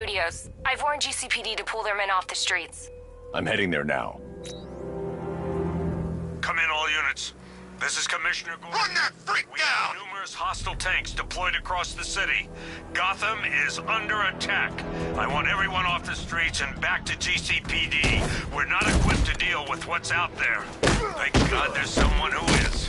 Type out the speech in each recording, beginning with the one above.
Studios. I've warned GCPD to pull their men off the streets. I'm heading there now. Come in, all units. This is Commissioner Gordon. Run that freak We down! have numerous hostile tanks deployed across the city. Gotham is under attack. I want everyone off the streets and back to GCPD. We're not equipped to deal with what's out there. Thank God there's someone who is.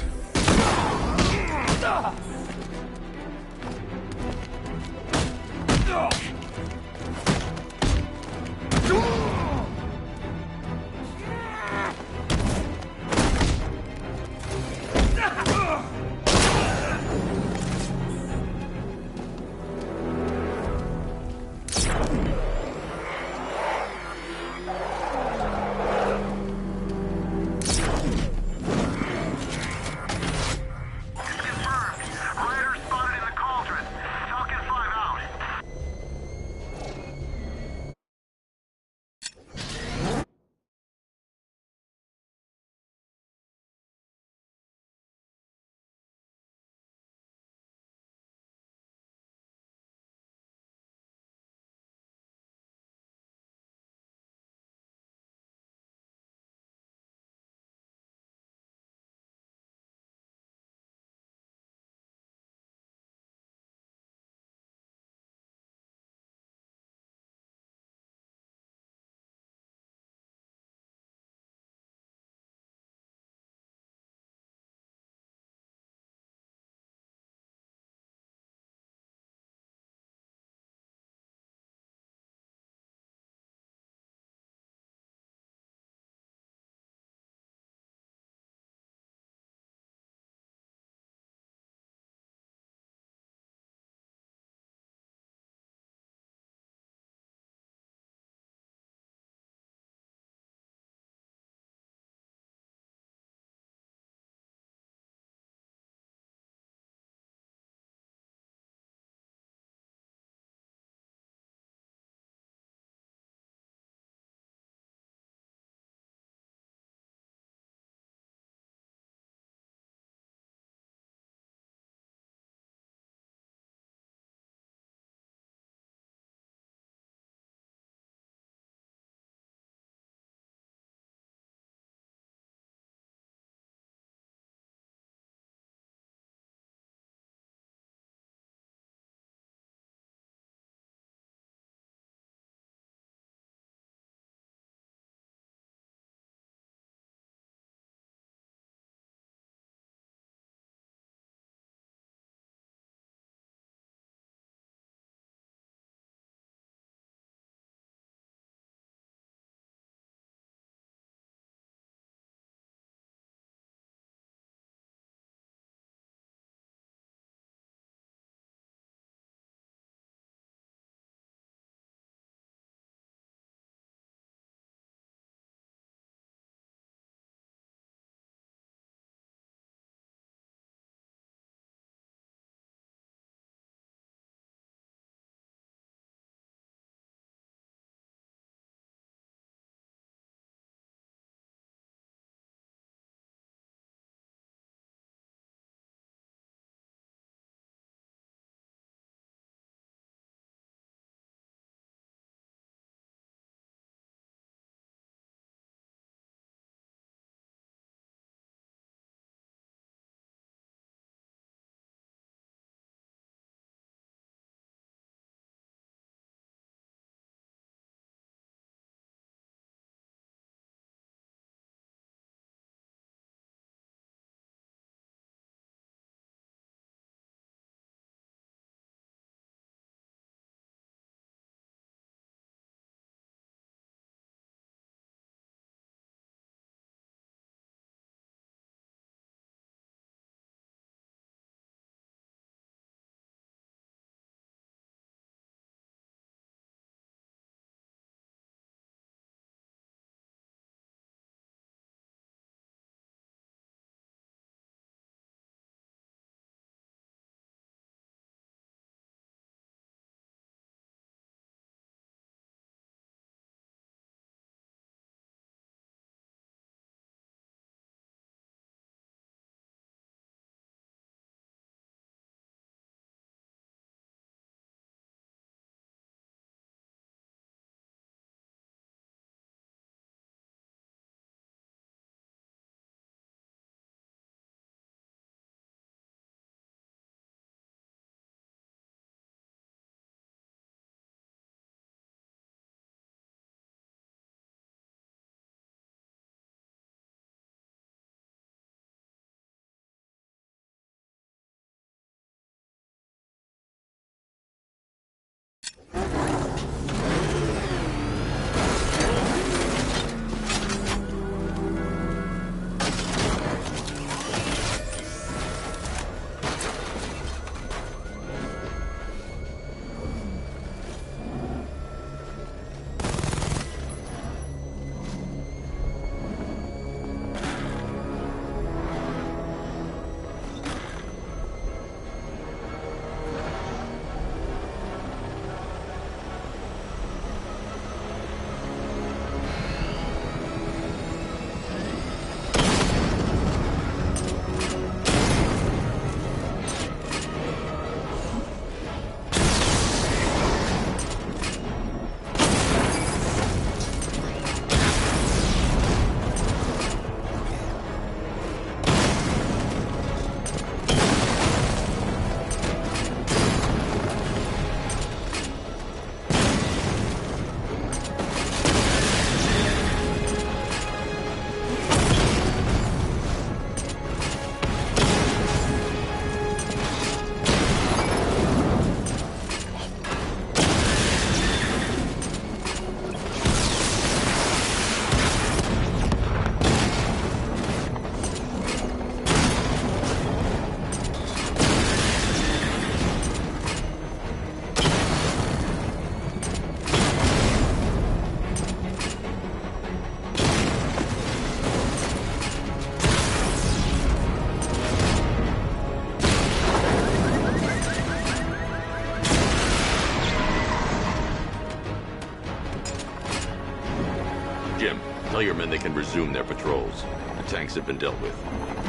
Jim, tell your men they can resume their patrols. The tanks have been dealt with.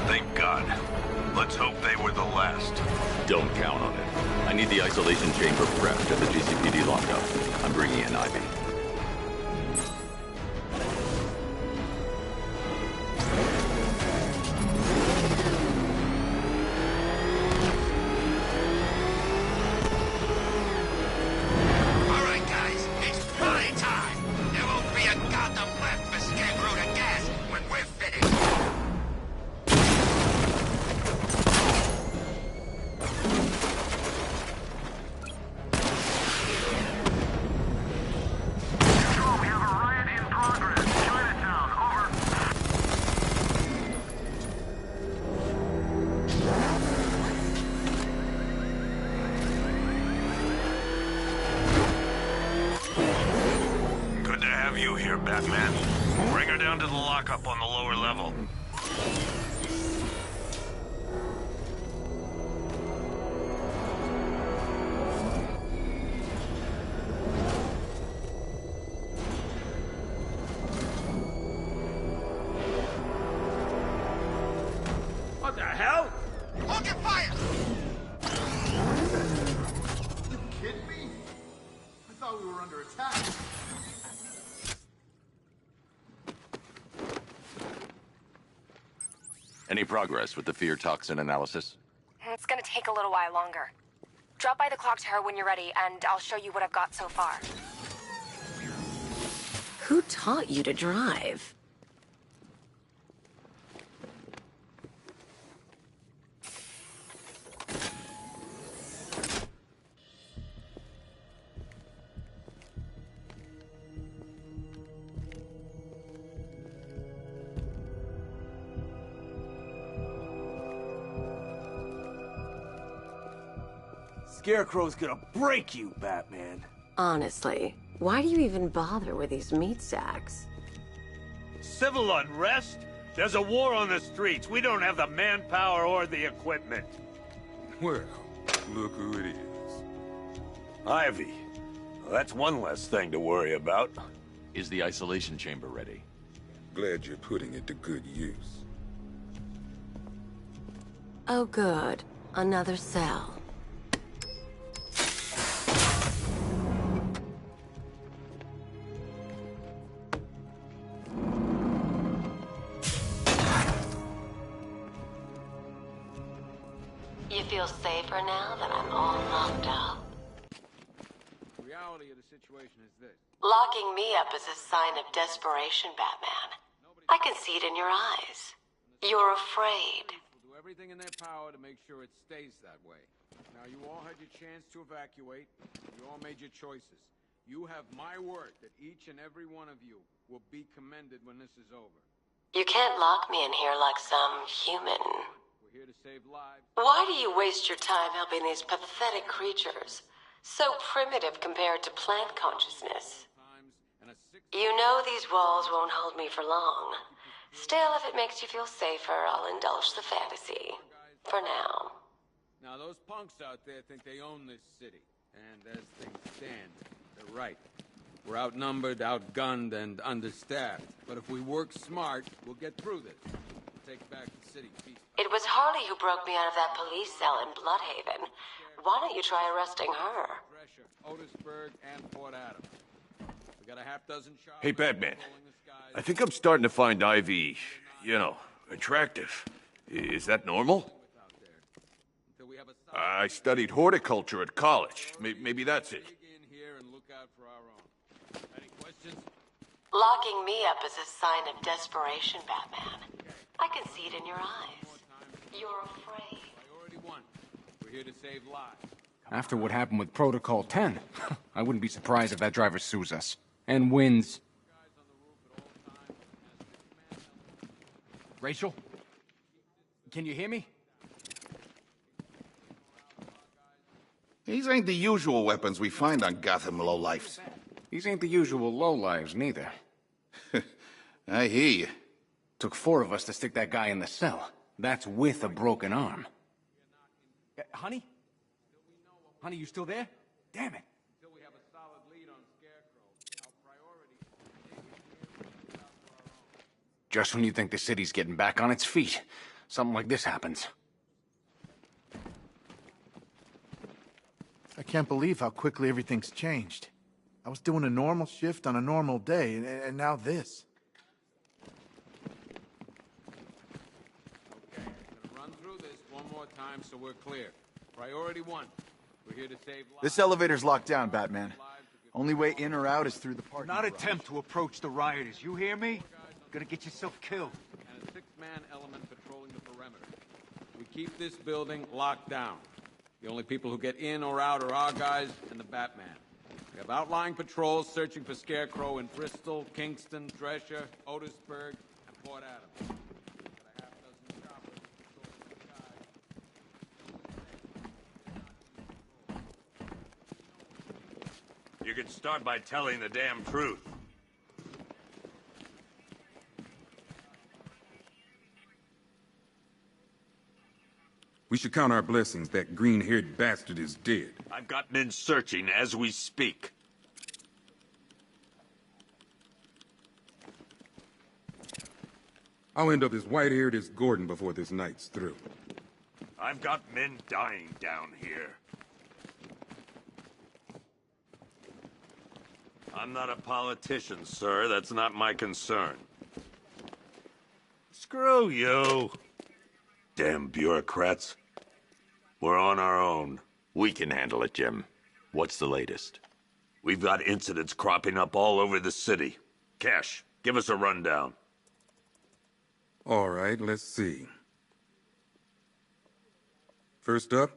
Thank God. Let's hope they were the last. Don't count on it. I need the isolation chamber prepped at the GCPD lockup. I'm bringing in Ivy. Batman. Bring her down to the lockup on the lower level. What the hell? Hold your fire! You kidding me? I thought we were under attack. Any progress with the fear toxin analysis? It's gonna take a little while longer. Drop by the clock tower when you're ready, and I'll show you what I've got so far. Who taught you to drive? Scarecrow's gonna break you, Batman. Honestly, why do you even bother with these meat sacks? Civil unrest? There's a war on the streets. We don't have the manpower or the equipment. Well, look who it is. Ivy. Well, that's one less thing to worry about. Is the isolation chamber ready? Glad you're putting it to good use. Oh good, another cell. You feel safer now that I'm all locked up? The reality of the situation is this. Locking me up is a sign of desperation, Batman. I can see it in your eyes. You're afraid. Will do everything in their power to make sure it stays that way. Now, you all had your chance to evacuate. You all made your choices. You have my word that each and every one of you will be commended when this is over. You can't lock me in here like some human. We're here to save lives. Why do you waste your time helping these pathetic creatures? So primitive compared to plant consciousness. You know these walls won't hold me for long. Still, if it makes you feel safer, I'll indulge the fantasy. For now. Now, those punks out there think they own this city. And as things stand, they're right. We're outnumbered, outgunned, and understaffed. But if we work smart, we'll get through this. We'll take back the city piece. It was Harley who broke me out of that police cell in Bloodhaven. Why don't you try arresting her? Drescher, Otisburg, and Port Adams. We got a half dozen shots. Hey, Batman. I think I'm starting to find Ivy, you know, attractive. Is that normal? I studied horticulture at college. Maybe that's it. Locking me up is a sign of desperation, Batman. I can see it in your eyes. You're afraid. Priority 1. We're here to save lives. After what happened with Protocol 10, I wouldn't be surprised if that driver sues us. And wins. Rachel? Can you hear me? These ain't the usual weapons we find on Gotham lowlifes. These ain't the usual lowlives, neither. I hear you. Took 4 of us to stick that guy in the cell. That's with a broken arm. Honey? Honey, you still there? Damn it. Until we have a solid lead on Scarecrow, our priority is Just when you think the city's getting back on its feet, something like this happens. I can't believe how quickly everything's changed. I was doing a normal shift on a normal day, and now this. Okay, I'm gonna run through this one more time so we're clear. Priority 1. We're here to save lives. This elevator's locked down, Batman. Only way in or out is through the parking Not garage. attempt to approach the rioters. You hear me? Gonna get yourself killed. And a 6-man element patrolling the perimeter. We keep this building locked down. The only people who get in or out are our guys and the Batman. We have outlying patrols searching for Scarecrow in Bristol, Kingston, Drescher, Otisburg, and Port Adams. We've got a half-dozen choppers patrolling the sky. You could start by telling the damn truth. We should count our blessings that green-haired bastard is dead. I've got men searching as we speak. I'll end up as white-haired as Gordon before this night's through. I've got men dying down here. I'm not a politician, sir. That's not my concern. Screw you. Damn bureaucrats. We're on our own. We can handle it, Jim. What's the latest? We've got incidents cropping up all over the city. Cash, give us a rundown. All right, let's see. First up,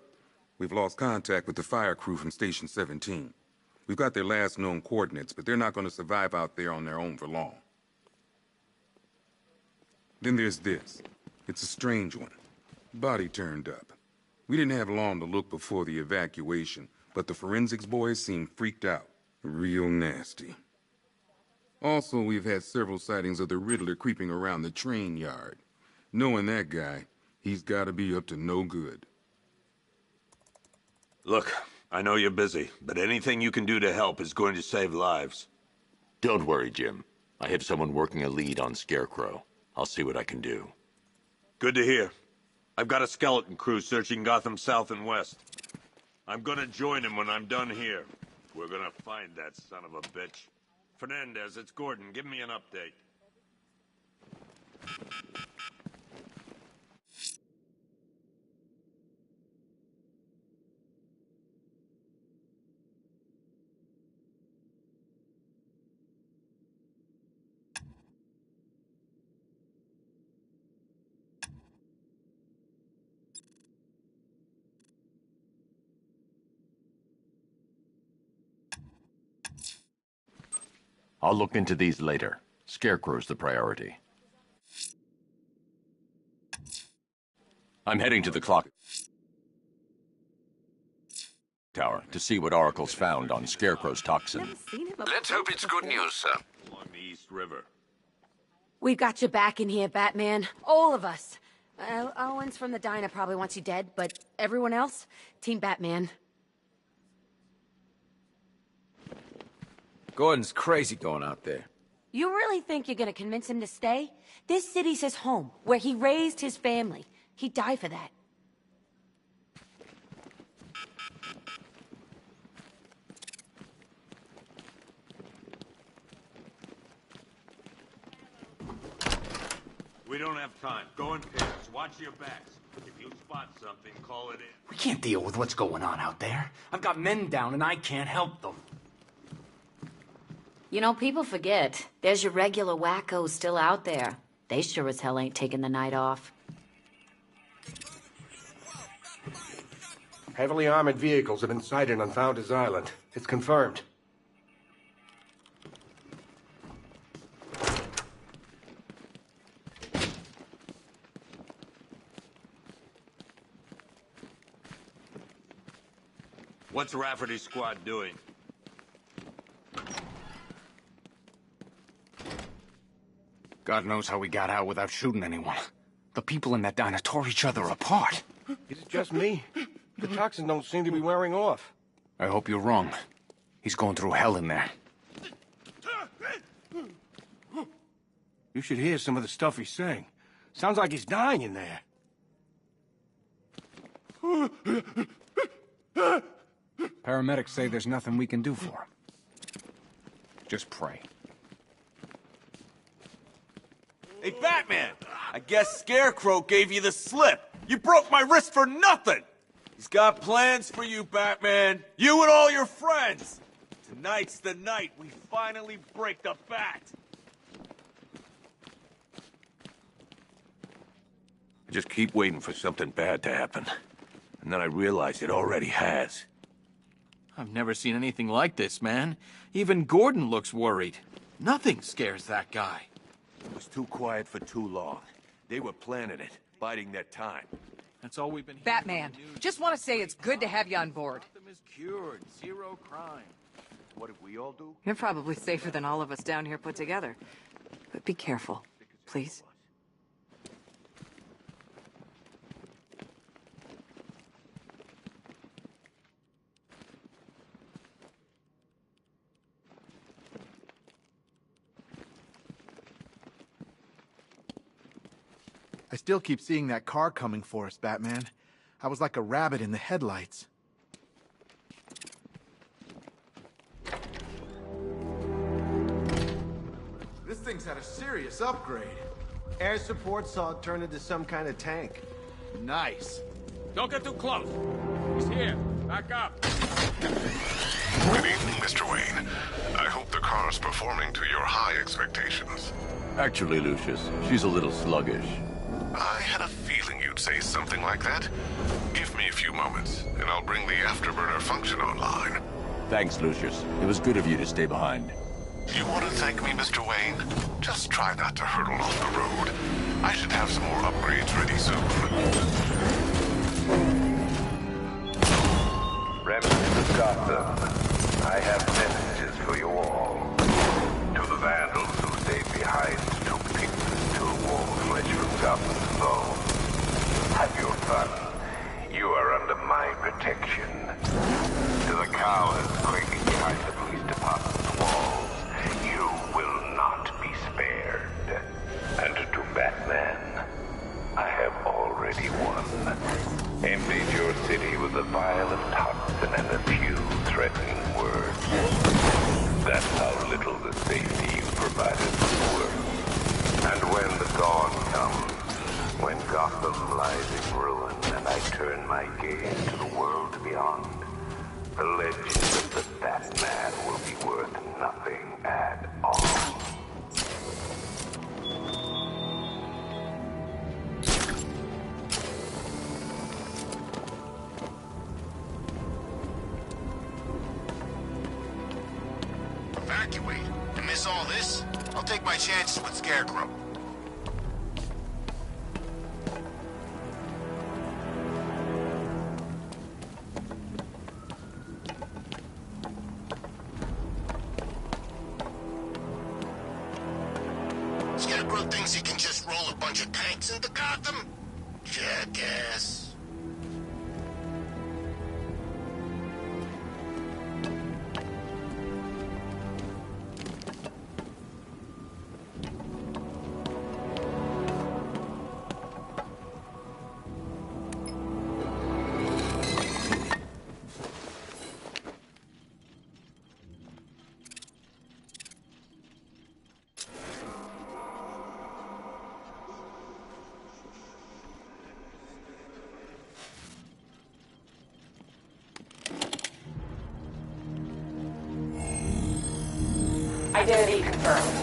we've lost contact with the fire crew from Station 17. We've got their last known coordinates, but they're not going to survive out there on their own for long. Then there's this. It's a strange one. Body turned up. We didn't have long to look before the evacuation, but the forensics boys seemed freaked out. Real nasty. Also, we've had several sightings of the Riddler creeping around the train yard. Knowing that guy, he's got to be up to no good. Look, I know you're busy, but anything you can do to help is going to save lives. Don't worry, Jim. I have someone working a lead on Scarecrow. I'll see what I can do. Good to hear. I've got a skeleton crew searching Gotham South and West. I'm gonna join him when I'm done here. We're gonna find that son of a bitch. Fernandez, it's Gordon. Give me an update. I'll look into these later. Scarecrow's the priority. I'm heading to the clock tower to see what Oracle's found on Scarecrow's toxin. Let's hope it's good news, sir. Along the East River. We've got your back in here, Batman. All of us. Owens from the diner probably wants you dead, but everyone else? Team Batman. Gordon's crazy going out there. You really think you're gonna convince him to stay? This city's his home, where he raised his family. He'd die for that. We don't have time. Go in pairs. Watch your backs. If you spot something, call it in. We can't deal with what's going on out there. I've got men down and I can't help them. You know, people forget. There's your regular wackos still out there. They sure as hell ain't taking the night off. Heavily armored vehicles have been sighted on Founders Island. It's confirmed. What's Rafferty's squad doing? God knows how we got out without shooting anyone. The people in that diner tore each other apart. Is it just me? The toxins don't seem to be wearing off. I hope you're wrong. He's going through hell in there. You should hear some of the stuff he's saying. Sounds like he's dying in there. Paramedics say there's nothing we can do for him. Just pray. Hey, Batman! I guess Scarecrow gave you the slip. You broke my wrist for nothing! He's got plans for you, Batman. You and all your friends. Tonight's the night we finally break the Bat. I just keep waiting for something bad to happen. And then I realize it already has. I've never seen anything like this, man. Even Gordon looks worried. Nothing scares that guy. It was too quiet for too long. They were planning it, biding their time. That's all we've been hearing. Batman, just want to say it's good to have you on board. Gotham is cured. Zero crime. What did we all do? You're probably safer than all of us down here put together. But be careful, please. I still keep seeing that car coming for us, Batman. I was like a rabbit in the headlights. This thing's had a serious upgrade. Air support saw it turn into some kind of tank. Nice. Don't get too close. He's here. Back up. Good evening, Mr. Wayne. I hope the car's performing to your high expectations. Actually, Lucius, she's a little sluggish. I had a feeling you'd say something like that. Give me a few moments, and I'll bring the afterburner function online. Thanks, Lucius. It was good of you to stay behind. You want to thank me, Mr. Wayne? Just try not to hurtle off the road. I should have some more upgrades ready soon. Remnants of Gotham, I have messages for you all. To the vandals who stayed behind to pick the still warm flesh from Gotham's bones. Have your fun. You are under my protection. To the cowards quaking behind the police department's walls, you will not be spared. And to Batman, I have already won. Emptied your city with a violent toxin and a few threatening words. That's how little the safety you provided was worth. And when the dawn comes, when Gotham lies in ruin and I turn my gaze to the world beyond, the legend of the Batman will be worth nothing at all. Evacuate and miss all this? I'll take my chances with Scarecrow. Scarecrow thinks he can just roll a bunch of tanks into Gotham? Jackass. Identity confirmed.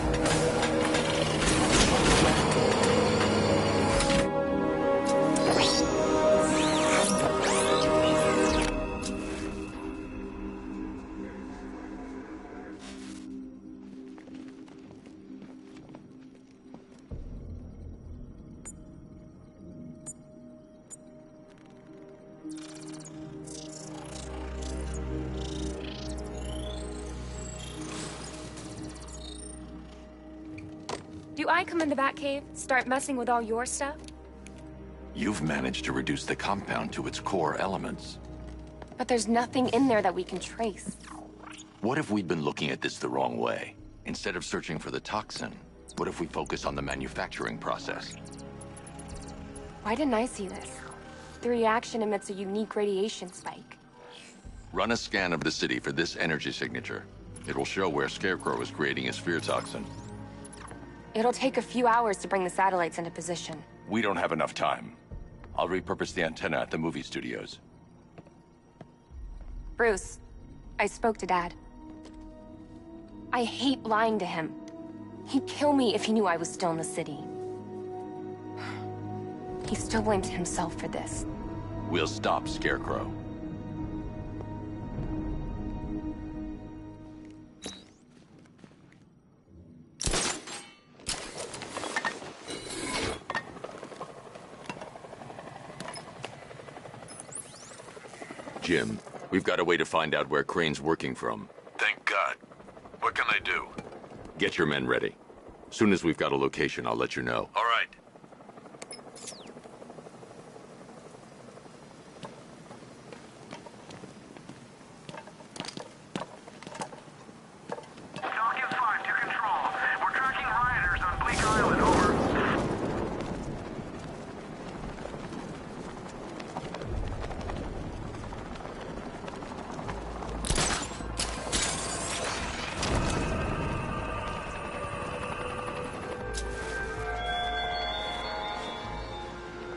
Do I come in the Batcave, start messing with all your stuff? You've managed to reduce the compound to its core elements. But there's nothing in there that we can trace. What if we'd been looking at this the wrong way? Instead of searching for the toxin, What if we focus on the manufacturing process? Why didn't I see this? The reaction emits a unique radiation spike. Run a scan of the city for this energy signature. It will show where Scarecrow is creating his fear toxin. It'll take a few hours to bring the satellites into position. We don't have enough time. I'll repurpose the antenna at the movie studios. Bruce, I spoke to Dad. I hate lying to him. He'd kill me if he knew I was still in the city. He still blames himself for this. We'll stop Scarecrow. Jim, we've got a way to find out where Crane's working from. Thank God. What can I do? Get your men ready. Soon as we've got a location, I'll let you know. All right.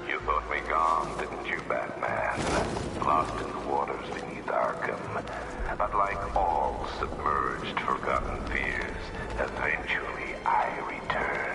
You thought me gone, didn't you, Batman? Lost in the waters beneath Arkham. But like all submerged, forgotten fears, eventually I returned.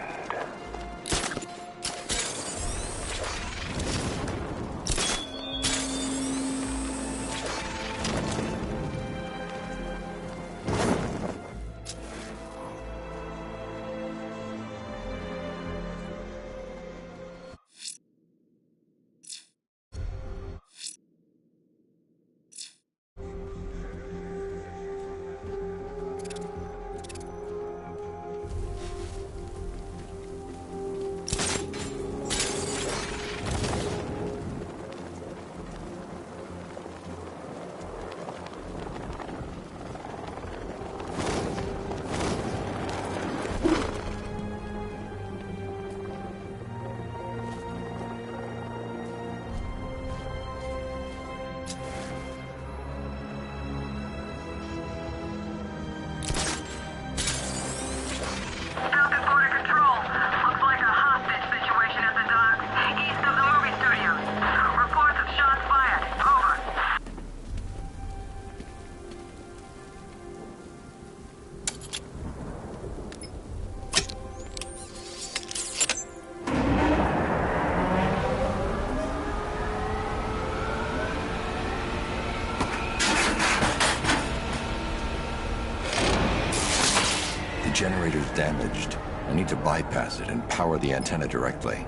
Generator's damaged. I need to bypass it and power the antenna directly.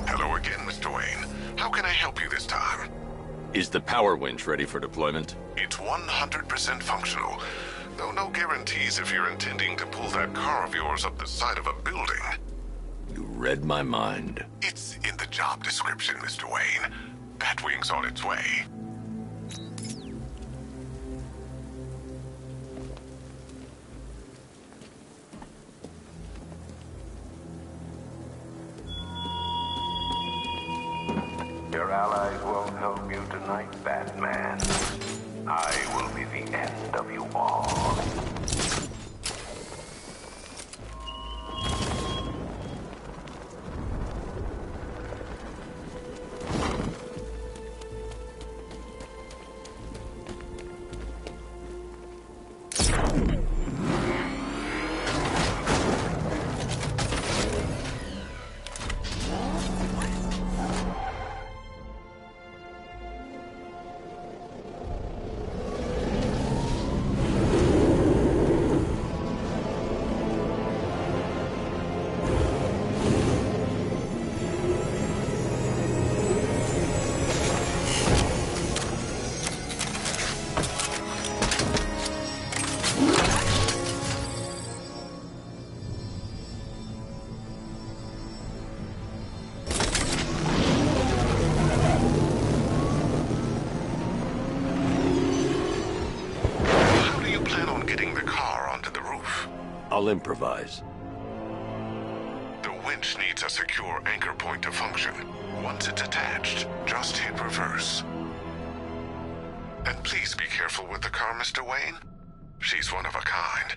Hello again, Mr. Wayne. How can I help you this time? Is the power winch ready for deployment? It's 100% functional, though no guarantees if you're intending to pull that car of yours up the side of a building. You read my mind. It's in the job description, Mr. Wayne. Batwing's on its way. Your allies won't help you tonight, Batman. I will be the end of you all. Plan on getting the car onto the roof. I'll improvise. winch needs a secure anchor point to function. Once it's attached, just hit reverse. And please be careful with the car, Mr. Wayne. She's one of a kind.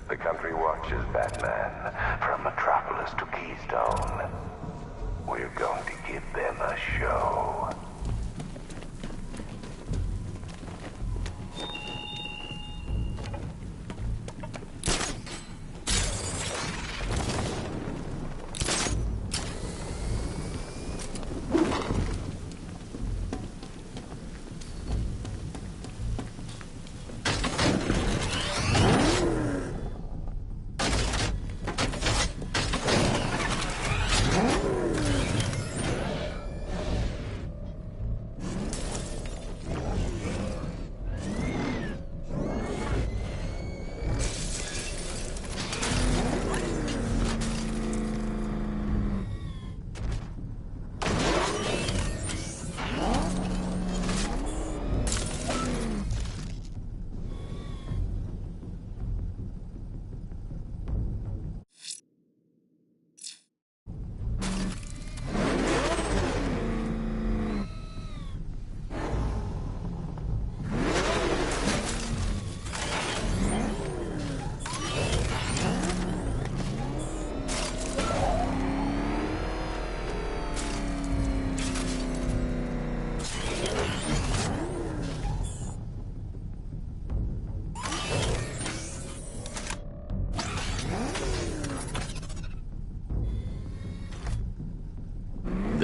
The country watches, Batman, from Metropolis to Keystone. We're going to give them a show.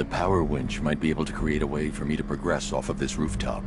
The power winch might be able to create a way for me to progress off of this rooftop.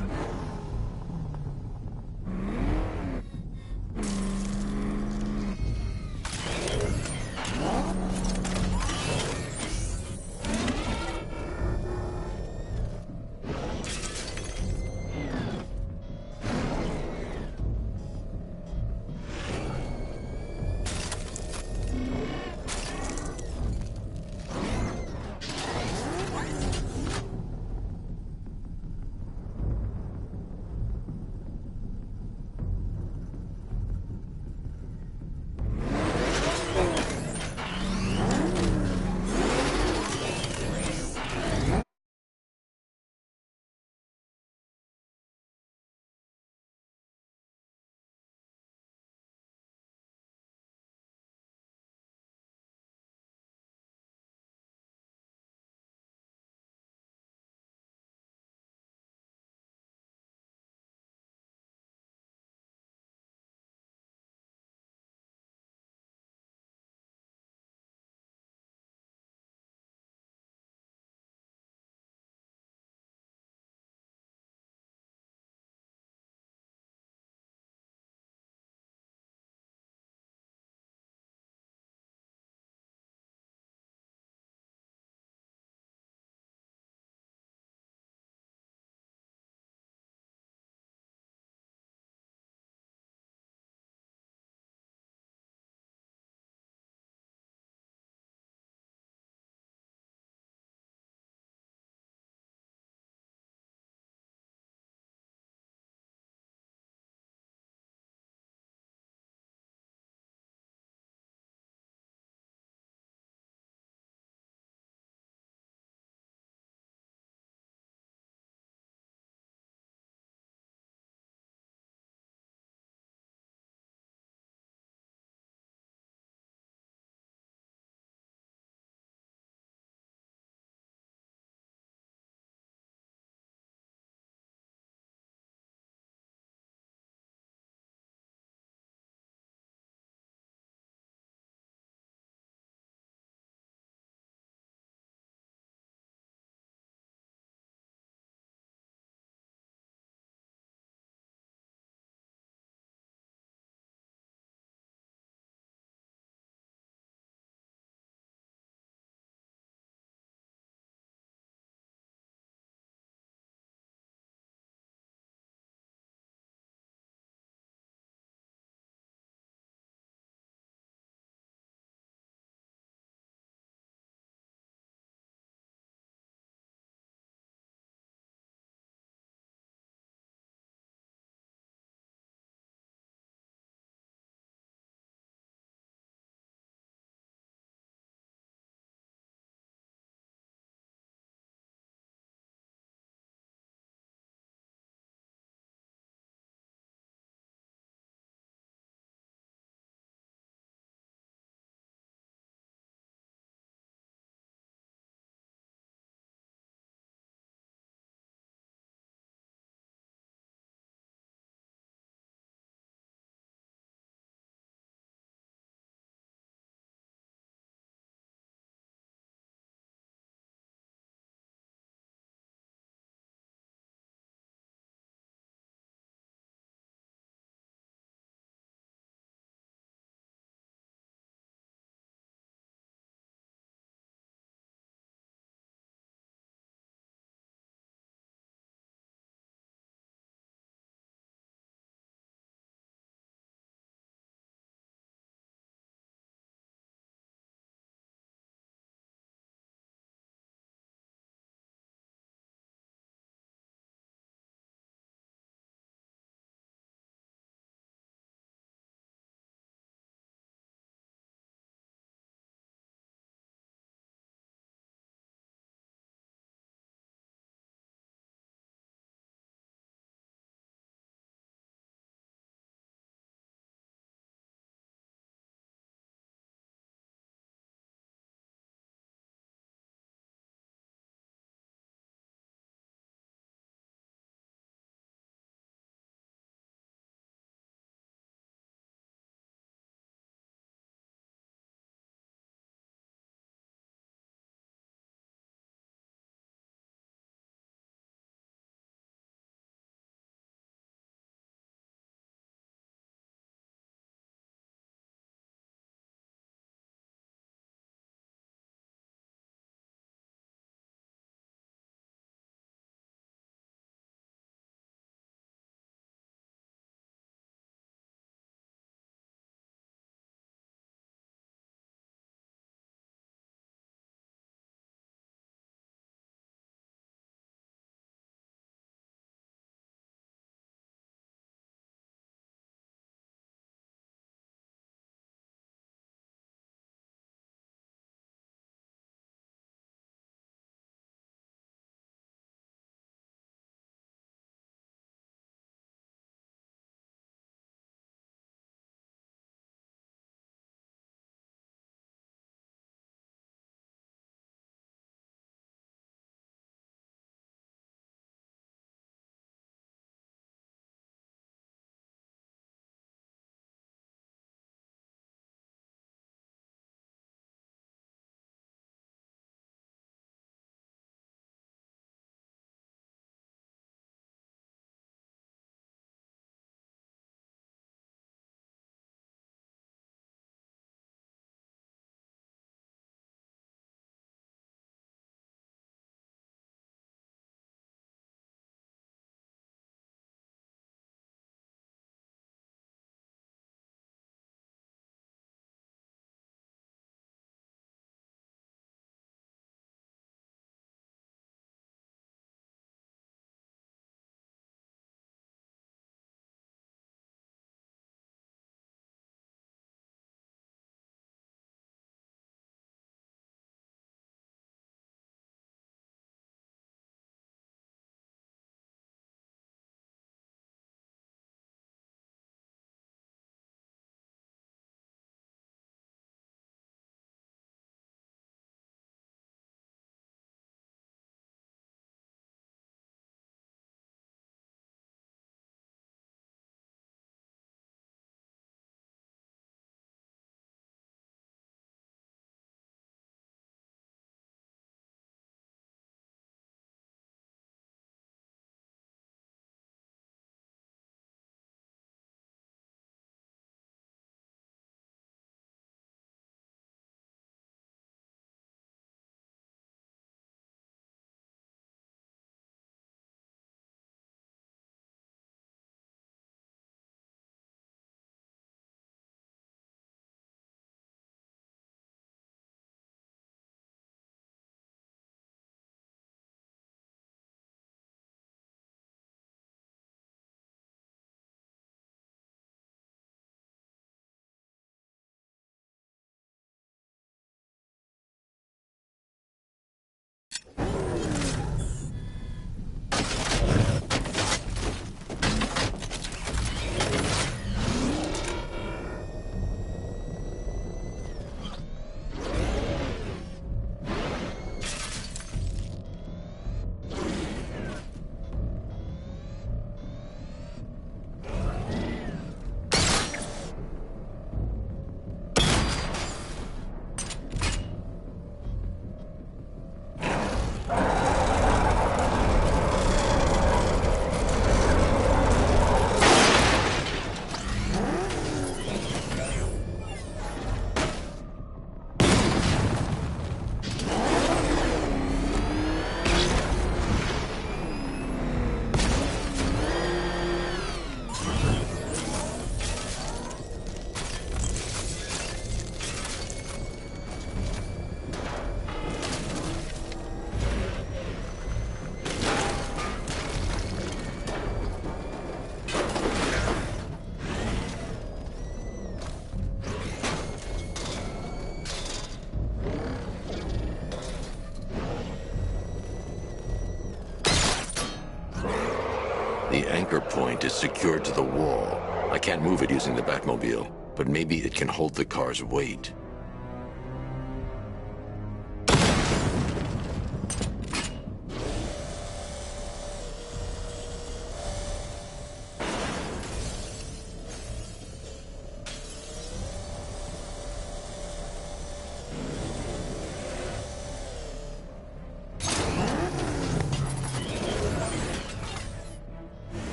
The anchor point is secured to the wall. I can't move it using the Batmobile, but maybe it can hold the car's weight.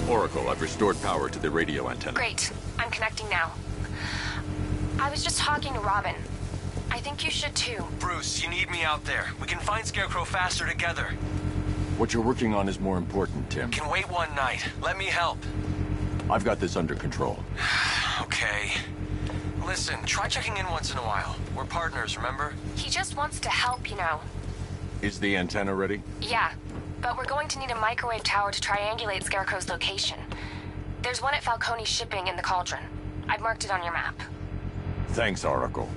Oracle, I've restored power to the radio antenna. Great. I'm connecting now. I was just talking to Robin. I think you should too. Bruce, you need me out there. We can find Scarecrow faster together. What you're working on is more important, Tim. Can wait one night. Let me help. I've got this under control. Okay. Listen, try checking in once in a while. We're partners, remember? He just wants to help, you know. Is the antenna ready? Yeah, but we're going to need a microwave tower to triangulate Scarecrow's location. There's one at Falcone's shipping in the Cauldron. I've marked it on your map. Thanks, Oracle.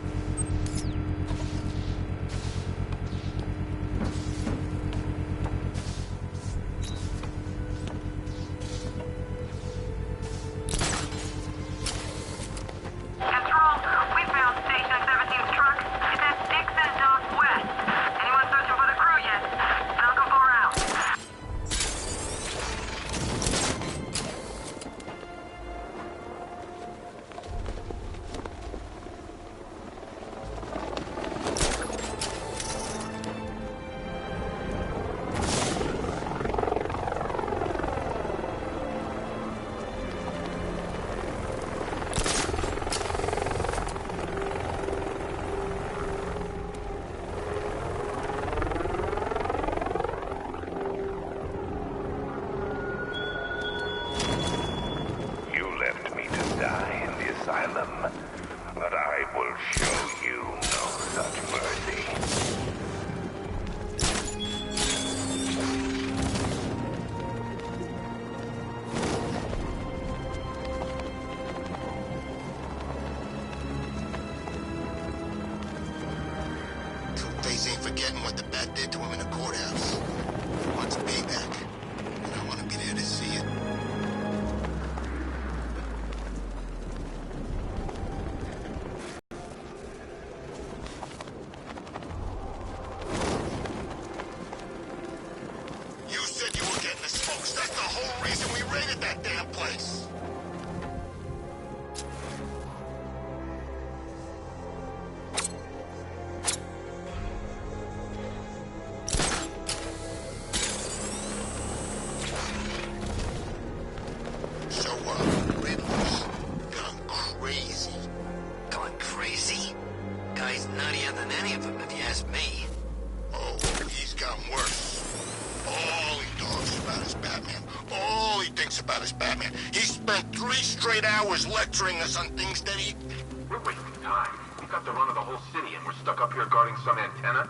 But I will show you no such mercy. Two-Face ain't forgetting what the Bat did to him in the courthouse. He wants payback, and I want to be there to see it. Lecturing us on things that he... We're wasting time. We've got the run of the whole city and we're stuck up here guarding some antenna.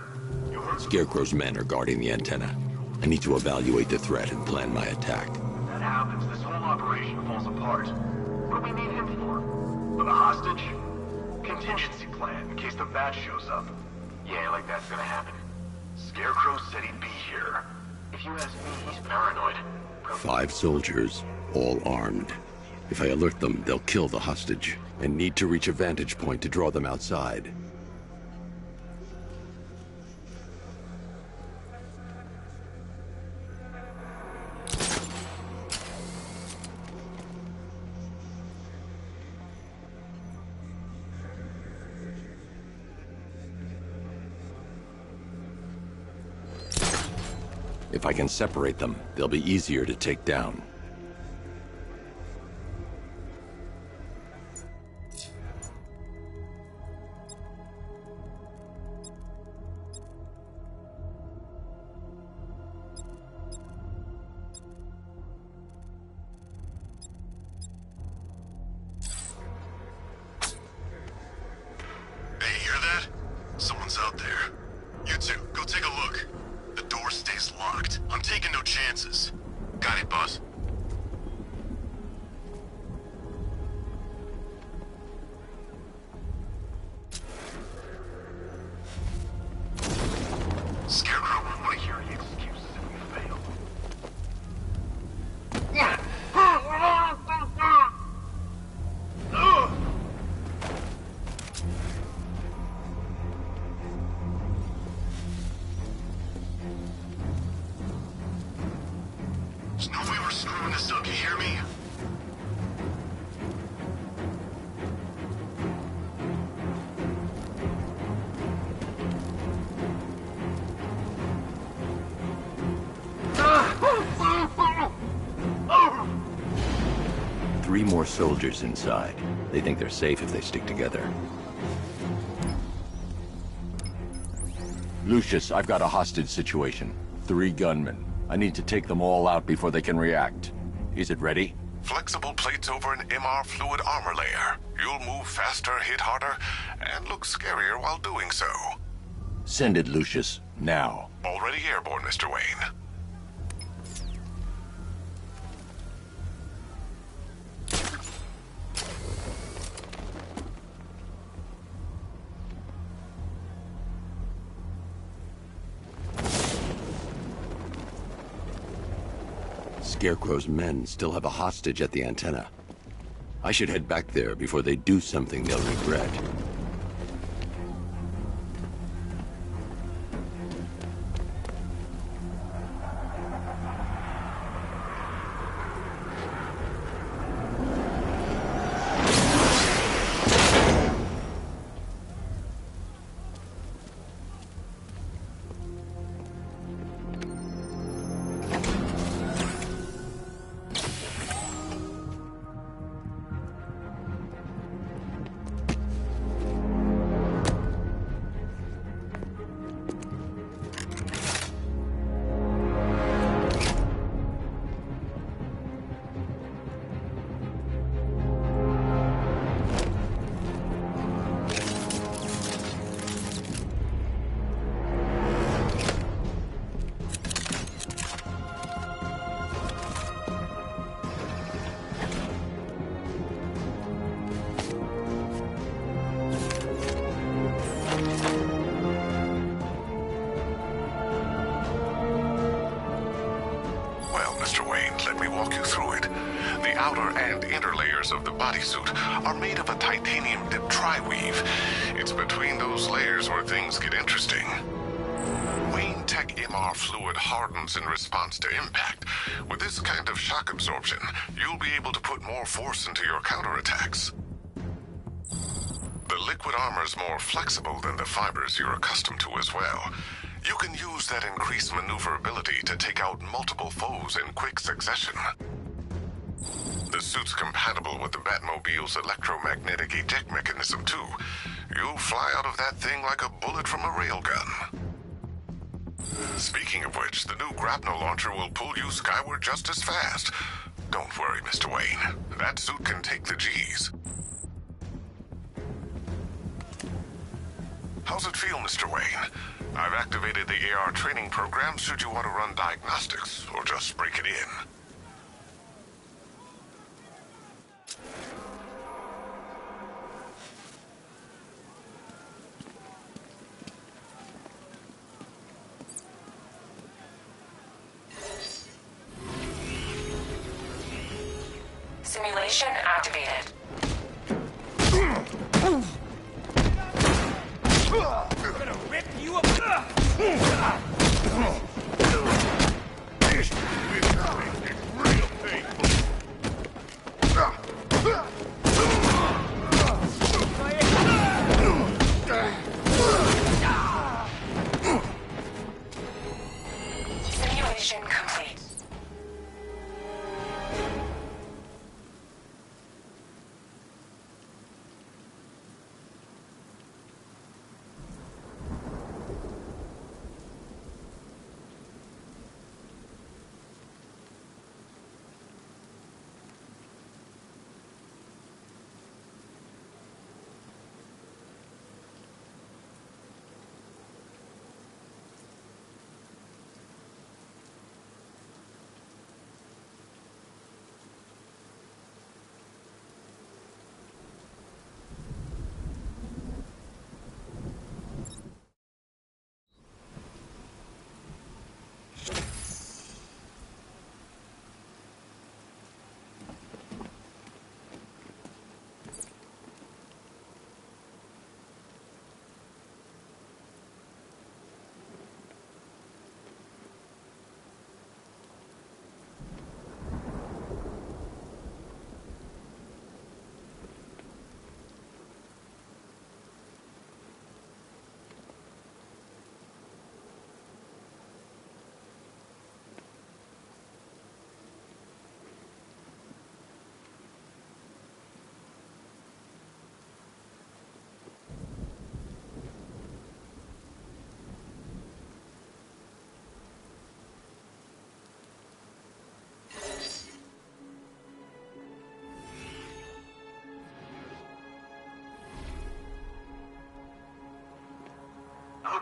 You heard? Scarecrow's men are guarding the antenna. I need to evaluate the threat and plan my attack. That happens, this whole operation falls apart. What do we need him for? For the hostage? Contingency plan in case the Bat shows up. Yeah, like that's gonna happen. Scarecrow said he'd be here. If you ask me, he's paranoid. 5 soldiers, all armed. If I alert them, they'll kill the hostage, and need to reach a vantage point to draw them outside. If I can separate them, they'll be easier to take down. Hey, hear that? Someone's out there. You two, go take a look. The door stays locked. I'm taking no chances. Got it, boss. Scarecrow won't want to hear any excuses if we fail. There's no way we're screwing this up, you hear me? Three more soldiers inside. They think they're safe if they stick together. Lucius, I've got a hostage situation. 3 gunmen. I need to take them all out before they can react. Is it ready? Flexible plates over an MR fluid armor layer. You'll move faster, hit harder, and look scarier while doing so. Send it, Lucius. Now. Already airborne, Mr. Wayne. Scarecrow's men still have a hostage at the antenna. I should head back there before they do something they'll regret. Of the bodysuit are made of a titanium dip tri-weave. It's between those layers where things get interesting. Wayne Tech MR fluid hardens in response to impact. With this kind of shock absorption, you'll be able to put more force into your counterattacks. The liquid armor's more flexible than the fibers you're accustomed to as well. You can use that increased maneuverability to take out multiple foes in quick succession. The suit's compatible with the Batmobile's electromagnetic eject mechanism, too. You'll fly out of that thing like a bullet from a railgun. Speaking of which, the new grapnel launcher will pull you skyward just as fast. Don't worry, Mr. Wayne. That suit can take the G's. How's it feel, Mr. Wayne? I've activated the AR training program should you want to run diagnostics, or just break it in. Simulation activated. I'm gonna rip you up! This is real painful. Simulation complete.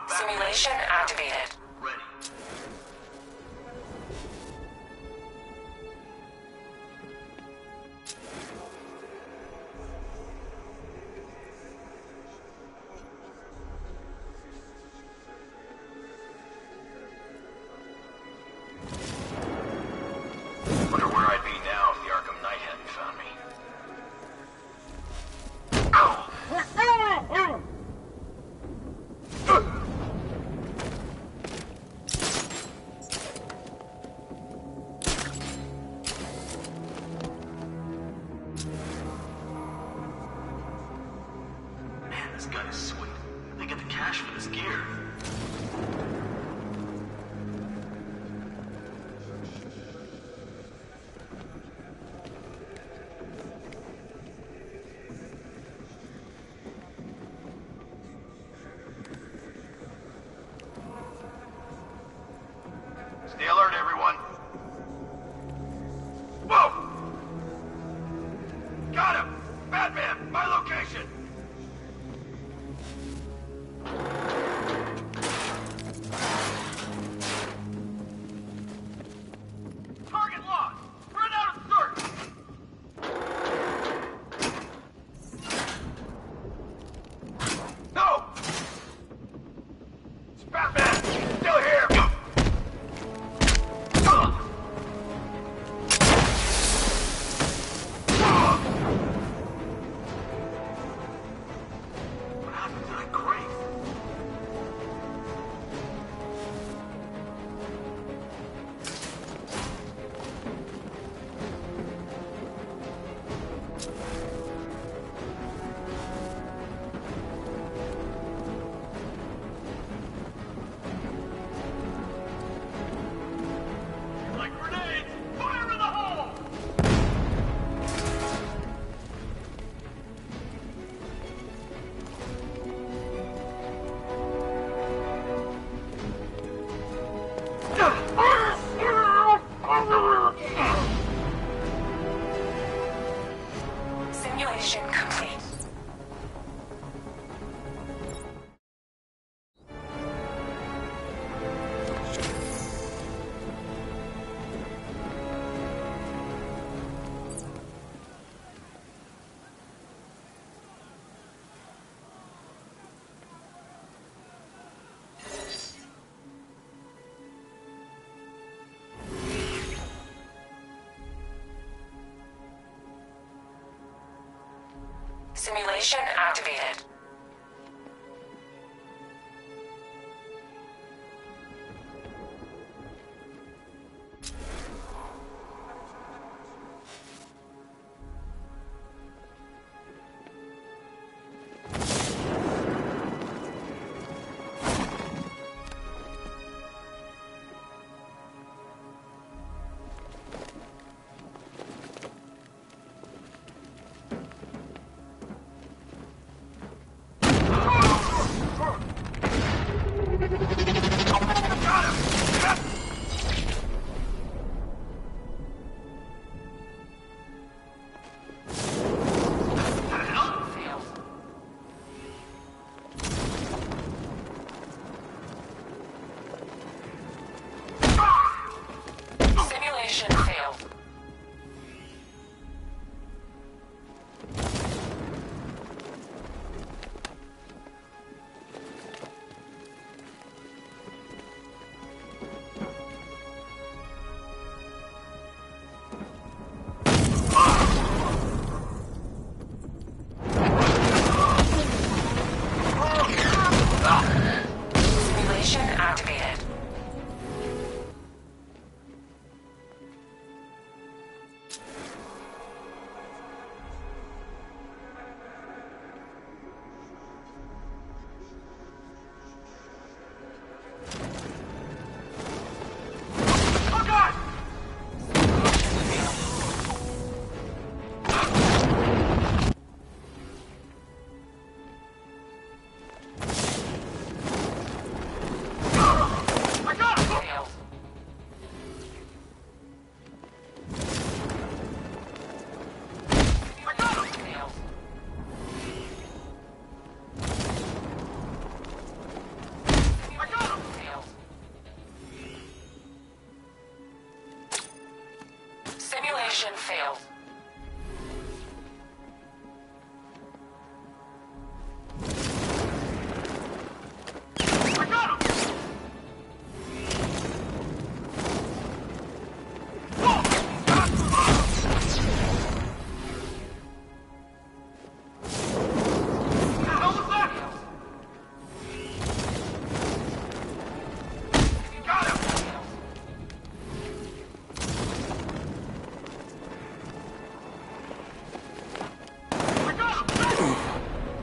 Simulation activated. Wonder where I'd be now if the Arkham Knight hadn't found me. Man, this gun is sweet. They get the cash for this gear. Stay alert, everyone. Whoa! Got him! Batman, my location! Target lost! Run out and search! No! It's Batman! Still here! What happened to that crate? Like grenades! Fire in the hole! Simulation complete. Simulation activated. Simulation failed. Simulation activated. Simulation failed.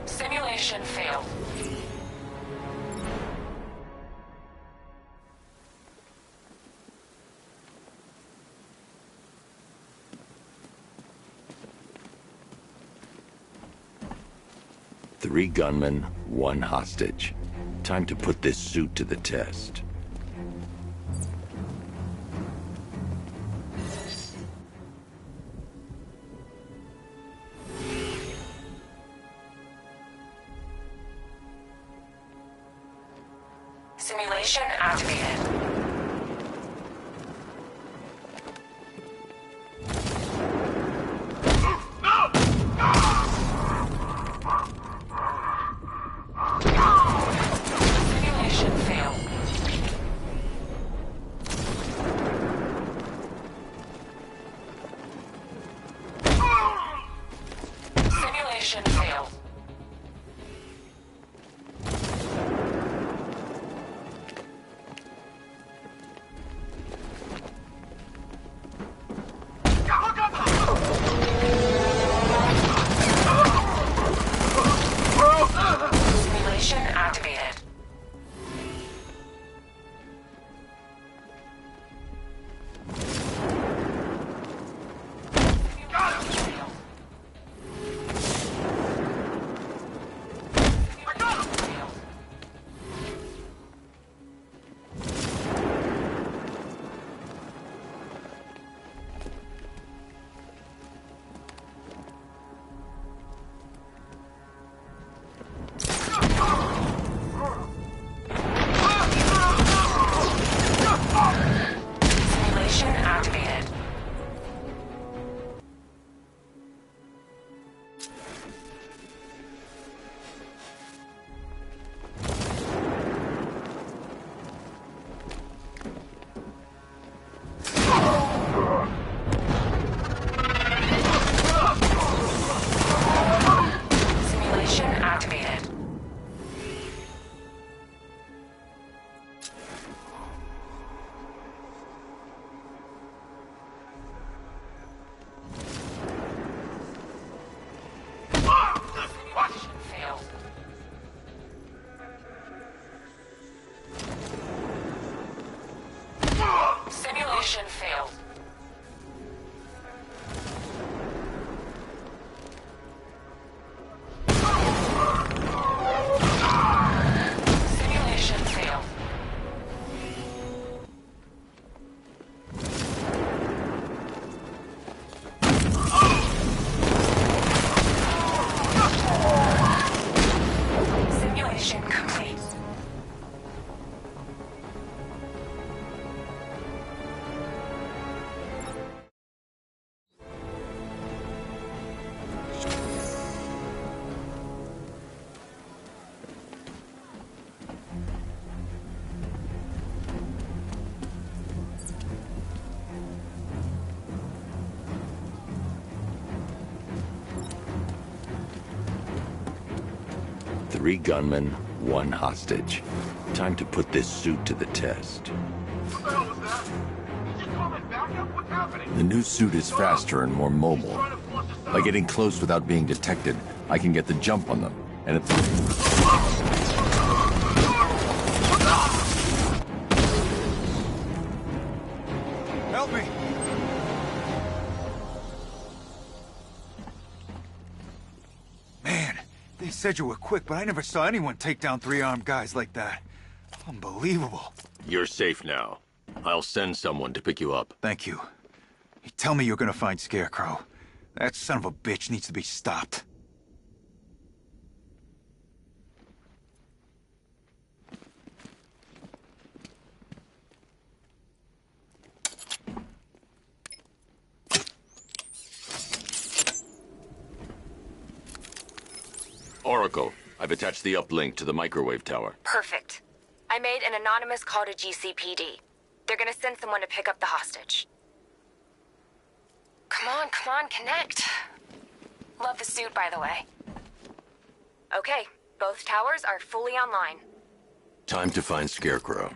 Simulation failed. Three gunmen, one hostage. Time to put this suit to the test. Simulation activated. Simulation failed. Simulation failed. Simulation activated. 3 gunmen, 1 hostage. Time to put this suit to the test. What the hell was that? Did you call that backup? What's happening? The new suit is faster and more mobile. By getting close without being detected, I can get the jump on them. And it's... Help me! Man, they said you were quick, but I never saw anyone take down 3 armed guys like that. Unbelievable. You're safe now. I'll send someone to pick you up. Thank you. You tell me you're gonna find Scarecrow. That son of a bitch needs to be stopped. Oracle, I've attached the uplink to the microwave tower. Perfect. I made an anonymous call to GCPD. They're gonna send someone to pick up the hostage. Come on, connect. Love the suit, by the way. Okay, both towers are fully online. Time to find Scarecrow.